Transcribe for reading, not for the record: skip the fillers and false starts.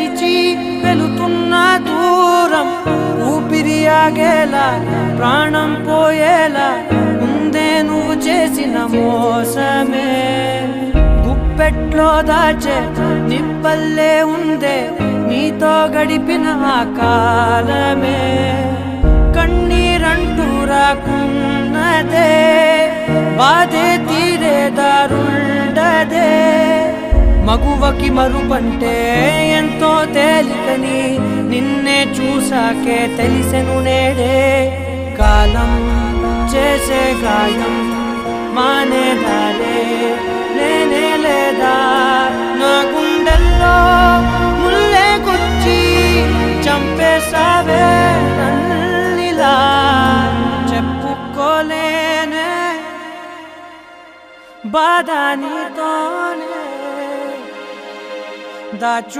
మరిచి వెళుతున్న దూరం ఊపిరి ఆగేలా ప్రాణం పోయేలా ముందే నువ్వు చేసిన మోసమే గుప్పెట్లో దాచే నిప్పల్లే ఉందే నీతో గడిపిన ఆ కాలమే కన్నీరంటూ రాకున్నదే బాధే తీరే దారుండదే మగువకి మరుపంటే ఎంతో తేలికని నిన్నే చూసాకే తెలిసెను నేడే కాలం చేసే గాయం మానేదాలే లేనే లేదా నా గుండెల్లో ముల్లే గుచ్చి చంపేసావే నన్నిలా చెప్పుకోలేనే బాధ నీతోనే దాచు